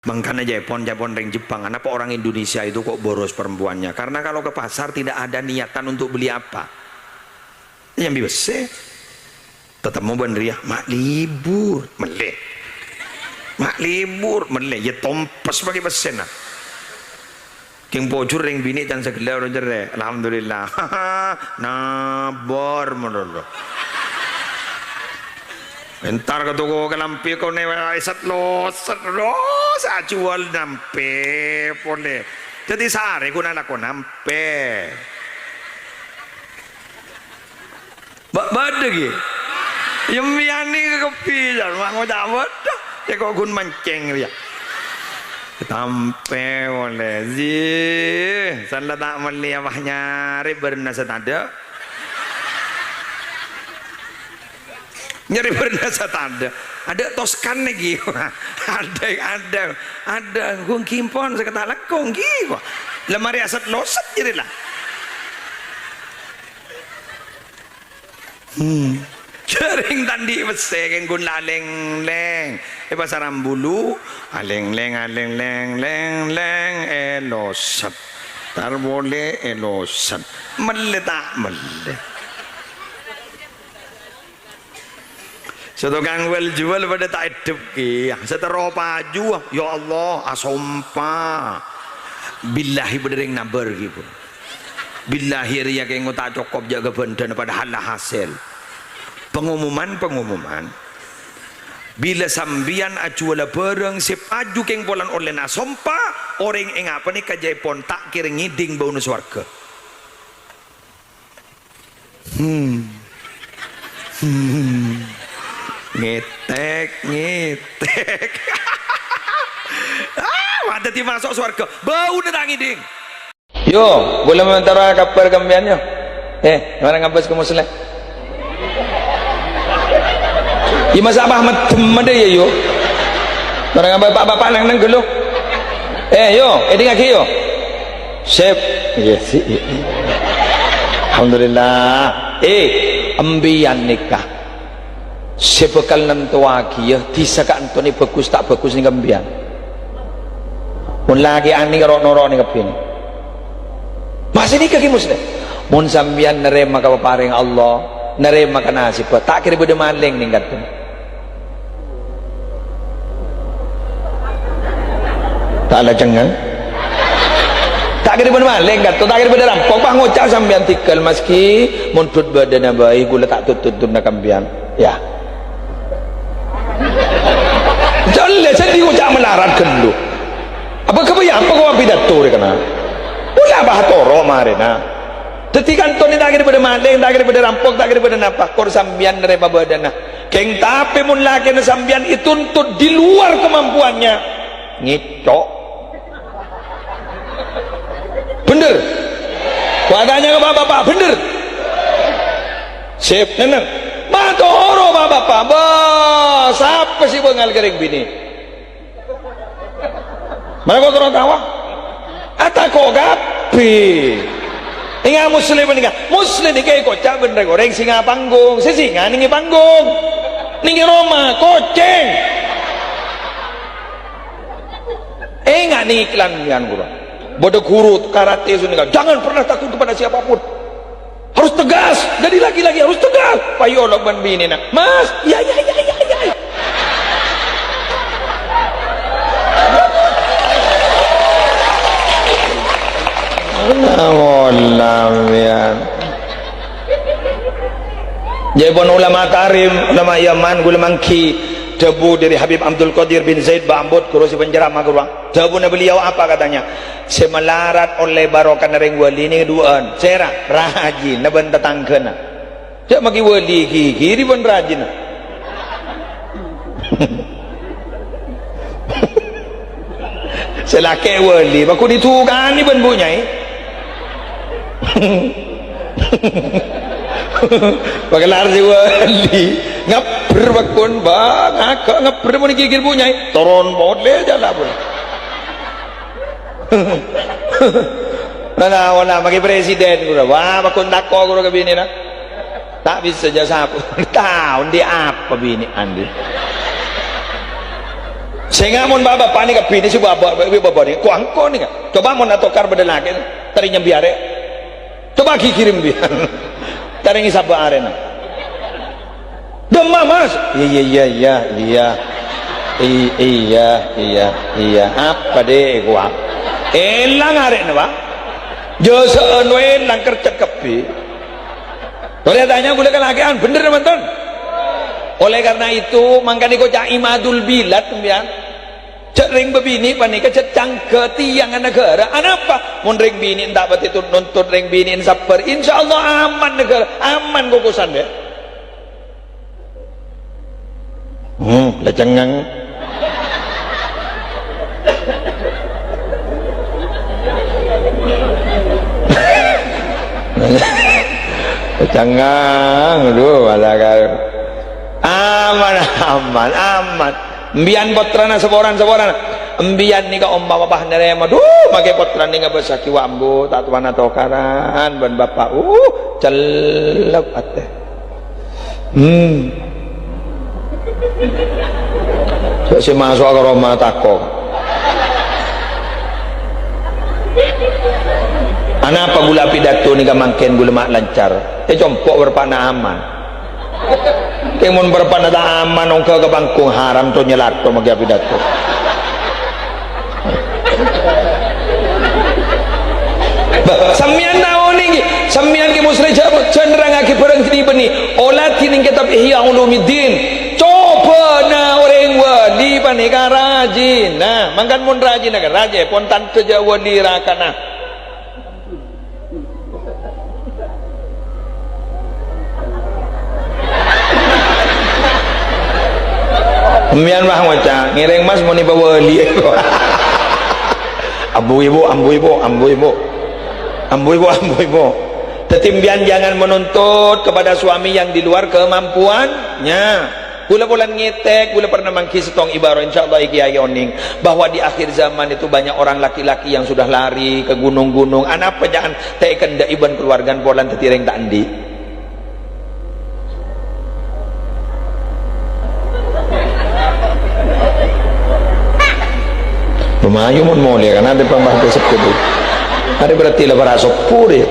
Makanya Jepon ring Jepang, kenapa orang Indonesia itu kok boros perempuannya? Karena kalau ke pasar tidak ada niatan untuk beli apa. Yang biasa tetap mau bener ya, mak libur meleh, mak libur meleh ya tompas bagi pesen lah. King pojur ring bini dan segala orang jere, alhamdulillah, nabor menurut. Entar ke toko ke lampi kau ne set lo jual nampe boleh. Jadi sehari aku nak nampe. Badegi. Yang miani ke kopi jangan mau jawab. Ya kau gun mancing dia. Tampe boleh. Zi, salah tak melihat wahnya riberna setada. Nyari bernasa ada toskan lagi ada gung kimpon sekata lekong gitu lemari asat loset jadi lah sering tandi meseng gun laleng leng pasar Rambulu aleng leng loset tar boleh loset meletak mele setukang wel jual pada tak hidup ki setero paju ya Allah asompa billahi berdering nabar gitu billahi riya kaya ngutak cokop jaga benda pada hal hasil pengumuman bila sambian ajuala bareng si paju keng polan oleh asompa orang yang apa nih kajepon tak kira ngiding bau nuswarga ngetek mata ti masuk surga bau netangi ding yo boleh mentara kabar kambiannya mana ngabas ke muslim ya masa abah medem ya yo orang ngabas bapak-bapak nang geluh yo ini ngaki yo sip yes alhamdulillah ambian nikah sebekal nantuaki ya disaka antoni bagus tak bagus ni kambian pun lagi ani noro ni kapin masih ni kaki muslim mun sambian nerema ka paring Allah nerema ka nasib tak kira bude maling ning katun tak ada jangan tak kira bude maling katun tak kira bude rampok bah ngocak sambian tikal meski mun tut badan baik gula tak tutut na kambian ya jalan saya diucap melarat gelu apa kebayang apa kau pidato kena ulah bah toro marina tetikan toni tak kira pada maling tak kira pada rampok tak kira pada napa kor sambian dari babadana keng tapi mun laki na sambian ituntut di luar kemampuannya ngicok bener wadahnya ke bapak bener sip neneng matoro bapak siapa sih bengal kering bini mana kau terang tawa atau kau gapi ingat muslim ini kayak kocak bener goreng singa panggung singa ningi panggung ningi Roma koceng ingat nih iklan nian guru bodoh guru karate jangan pernah takut kepada siapapun harus tegas jadi laki-laki harus tegas payolog ban bini nak mas ya Jepun ulama karim ulama Yaman gula mangki debu dari Habib Abdul Qadir bin Zaid Bambut kurusi penjerama kurang debu beliau apa katanya semelarat oleh barokan ring wali ini duaan cerah rajin naben tetangkena cak maki wali kiri pun rajin selake wali baku ditukani ben bunyai bagalar si wali ngaper bakun bang agak ngaper mau dikikir bunyai turun boleh jalan pun nah bagi presiden gua wah bakun tako gua ke bini nak tak bisa jasa tahu dia apa bini andi Sehingga mun bapak ni kapi ni si bapak ni kuangko ni kan. Coba mun atokar bedelake tari nyambiare. Coba kirim biar. Tari ngisaba arena. Demam mas. Iya. Apa deh gua? Elang arena pak. Jasa anwen lang kerja kapi. Boleh tanya boleh kan lakian bener teman-teman. Oleh karena itu mangkani ko cak imadul bilad pian. Cek ring bebini panika cek cangke tiang negara. Apa? Mun ring bini ndak bet itu nuntut ring bini saper. Insyaallah aman negara, aman kukusan deh. Lecengang. Lecengang, aduh malah aman mbian potrana seporan mbian ni ka omma bapak nerema duh make potran ni nga besaki wambu tatuan tokaran ban bapak celep ate si masuk ke rumah takok ana apa gula pidato ni ka mangken gula mak lancar compok berpana aman kemun berpanada aman ongka ke bangkung haram to nyelak to magya pidato samian naoning samian ke musri cenderang aki perang sini beni olat kining kitab Ihya Ulumuddin coba na orang wali panika rajin nah mangkan mun rajin akan rajin pon tante jawa dirakana Mian mah macam ngiring mas mau nipa wali ambu ibu tetimbian jangan menuntut kepada suami yang di luar kemampuannya gula bulan ngetek gula pernah mangki setong ibarat insyaallah iki ayoning bahwa di akhir zaman itu banyak orang laki-laki yang sudah lari ke gunung-gunung anak apa jangan teken da iban keluargan polan tetireng tak andi lumayan mon mole kan ada pembantu sepuluh ada berarti lebar asop puri